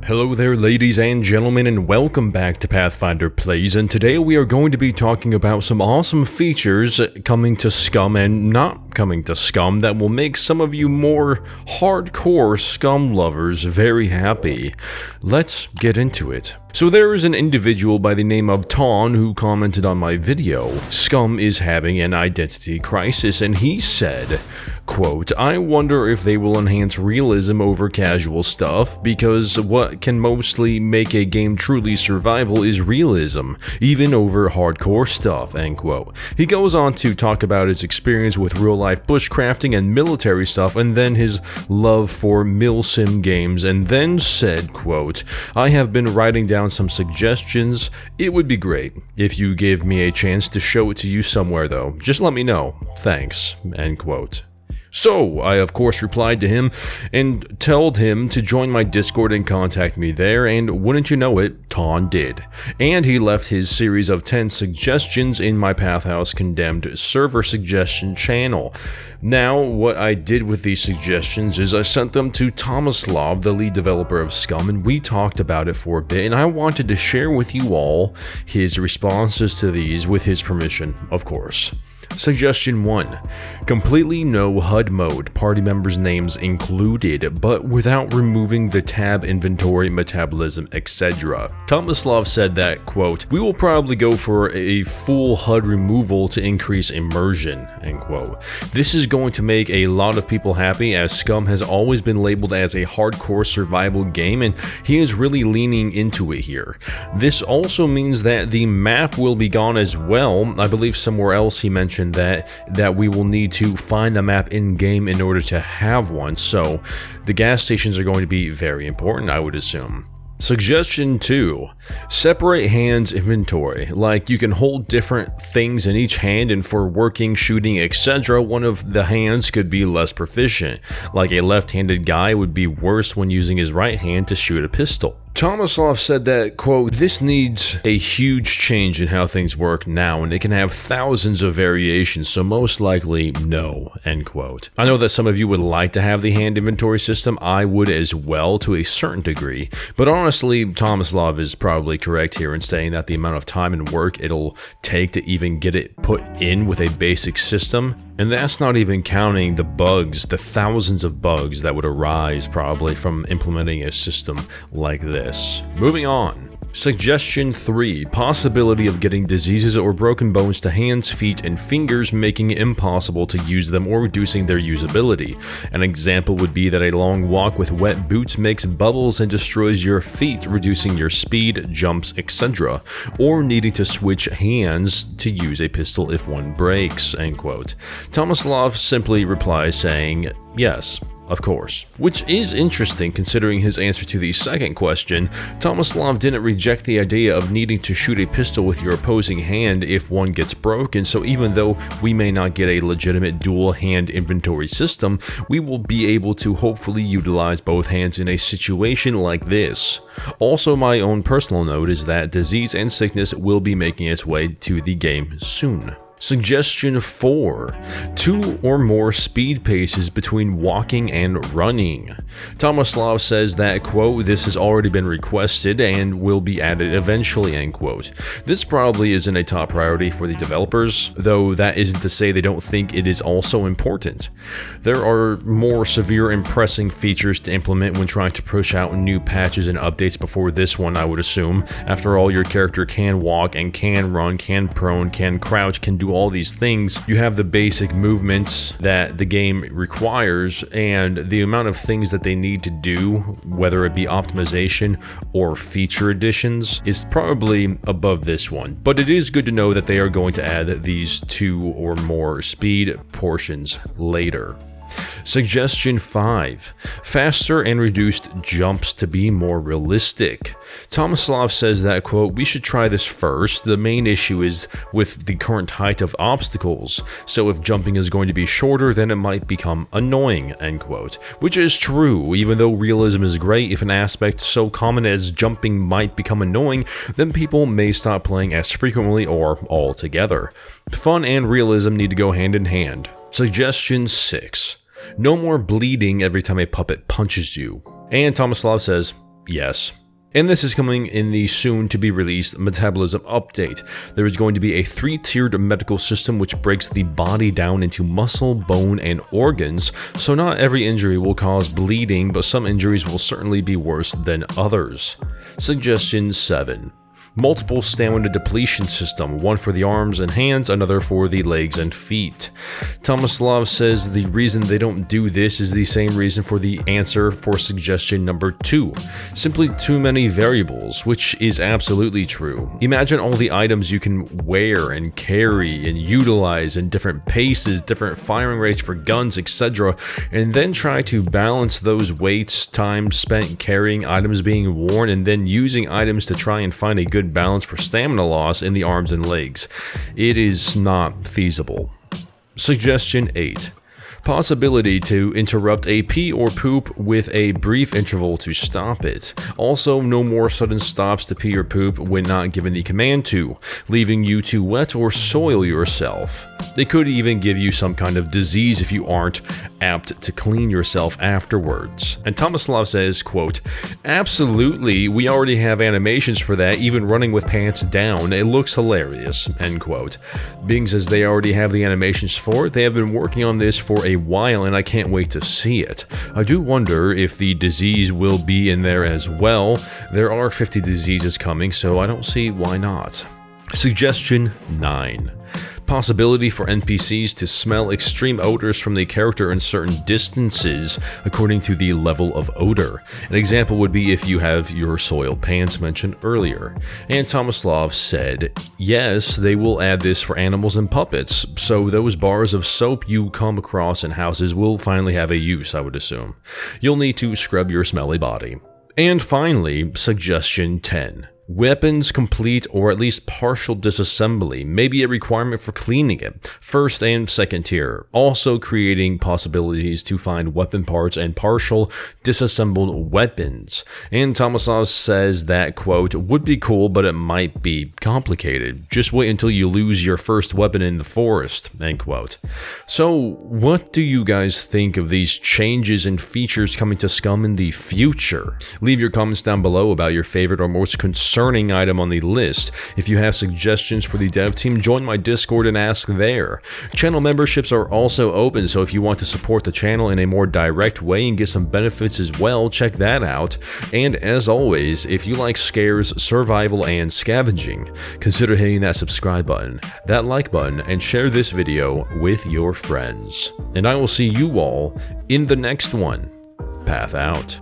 Hello there ladies and gentlemen, and welcome back to Pathfinder Plays, and today we are going to be talking about some awesome features coming to Scum and not coming to Scum that will make some of you more hardcore Scum lovers very happy. Let's get into it. So there is an individual by the name of Ton who commented on my video. Scum is having an identity crisis, and he said, quote, "I wonder if they will enhance realism over casual stuff, because what can mostly make a game truly survival is realism, even over hardcore stuff," end quote. He goes on to talk about his experience with real-life bushcrafting and military stuff, and then his love for milsim games, and then said, quote, "I have been writing down some suggestions. It would be great if you gave me a chance to show it to you somewhere though. Just let me know. Thanks," end quote. So, I of course replied to him and told him to join my Discord and contact me there, and wouldn't you know it, Ton did. And he left his series of 10 suggestions in my Path.HOUSE-Condemned server suggestion channel. Now, what I did with these suggestions is I sent them to Tomislav, the lead developer of Scum, and we talked about it for a bit, and I wanted to share with you all his responses to these with his permission, of course. Suggestion 1. Completely no HUD mode, party members' names included, but without removing the tab inventory, metabolism, etc. Tomislav said that, quote, "We will probably go for a full HUD removal to increase immersion," end quote. This is going to make a lot of people happy, as Scum has always been labeled as a hardcore survival game, and he is really leaning into it here. This also means that the map will be gone as well. I believe somewhere else he mentioned that we will need to find the map in-game in order to have one, so the gas stations are going to be very important, I would assume. Suggestion 2. Separate hands inventory. Like, you can hold different things in each hand, and for working, shooting, etc., one of the hands could be less proficient. Like a left-handed guy would be worse when using his right hand to shoot a pistol. Tomislav said that, quote, "This needs a huge change in how things work now, and it can have thousands of variations, so most likely no," end quote. I know that some of you would like to have the hand inventory system. I would as well, to a certain degree, but honestly, Tomislav is probably correct here in saying that the amount of time and work it'll take to even get it put in with a basic system, and that's not even counting the bugs, the thousands of bugs that would arise probably from implementing a system like this. Moving on. Suggestion 3. Possibility of getting diseases or broken bones to hands, feet, and fingers, making it impossible to use them or reducing their usability. An example would be that a long walk with wet boots makes bubbles and destroys your feet, reducing your speed, jumps, etc. Or needing to switch hands to use a pistol if one breaks, end quote. Tomislav simply replies saying, "Yes, of course." Which is interesting considering his answer to the second question. Tomislav didn't reject the idea of needing to shoot a pistol with your opposing hand if one gets broken, so even though we may not get a legitimate dual hand inventory system, we will be able to hopefully utilize both hands in a situation like this. Also, my own personal note is that disease and sickness will be making its way to the game soon. Suggestion 4. 2 or more speed paces between walking and running. Tomislav says that, quote, "This has already been requested and will be added eventually," end quote. This probably isn't a top priority for the developers, though that isn't to say they don't think it is also important. There are more severe and pressing features to implement when trying to push out new patches and updates before this one, I would assume. After all, your character can walk and can run, can prone, can crouch, can do all these things. You have the basic movements that the game requires, and the amount of things that they need to do, whether it be optimization or feature additions, is probably above this one. But it is good to know that they are going to add these 2 or more speed portions later. Suggestion 5. Faster and reduced jumps to be more realistic. Tomislav says that, quote, "We should try this first. The main issue is with the current height of obstacles, so if jumping is going to be shorter, then it might become annoying," end quote. Which is true. Even though realism is great, if an aspect so common as jumping might become annoying, then people may stop playing as frequently or altogether. Fun and realism need to go hand in hand. Suggestion 6. No more bleeding every time a puppet punches you. And Tomislav says, Yes. And this is coming in the soon-to-be-released Metabolism Update. There is going to be a 3-tiered medical system which breaks the body down into muscle, bone, and organs, so not every injury will cause bleeding, but some injuries will certainly be worse than others. Suggestion 7. Multiple stamina depletion system, one for the arms and hands, another for the legs and feet. Tomislav says the reason they don't do this is the same reason for the answer for suggestion number 2. Simply too many variables, which is absolutely true. Imagine all the items you can wear and carry and utilize in different paces, different firing rates for guns, etc., and then try to balance those weights, time spent carrying items being worn, and then using items to try and find a good balance for stamina loss in the arms and legs. It is not feasible. Suggestion 8. Possibility to interrupt a pee or poop with a brief interval to stop it. Also, no more sudden stops to pee or poop when not given the command to, leaving you to wet or soil yourself. They could even give you some kind of disease if you aren't apt to clean yourself afterwards. And Tomislav says, quote, "Absolutely, we already have animations for that, even running with pants down. It looks hilarious," end quote. Being says they already have the animations for it, they have been working on this for a while and I can't wait to see it. I do wonder if the disease will be in there as well. There are 50 diseases coming, so I don't see why not. Suggestion 9. Possibility for NPCs to smell extreme odors from the character in certain distances according to the level of odor. An example would be if you have your soiled pants mentioned earlier. And Tomislav said, yes, they will add this for animals and puppets, so those bars of soap you come across in houses will finally have a use, I would assume. You'll need to scrub your smelly body. And finally, suggestion 10. Weapons complete or at least partial disassembly may be a requirement for cleaning it, first and second tier, also creating possibilities to find weapon parts and partial disassembled weapons. And Tomislav says that, quote, would be cool, but it might be complicated. Just wait until you lose your first weapon in the forest, end quote. So, what do you guys think of these changes and features coming to Scum in the future? Leave your comments down below about your favorite or most concerning item on the list. If you have suggestions for the dev team, join my Discord and ask there. Channel memberships are also open, so if you want to support the channel in a more direct way and get some benefits as well, check that out. And as always, if you like scares, survival, and scavenging, consider hitting that subscribe button, that like button, and share this video with your friends. And I will see you all in the next one. Path out.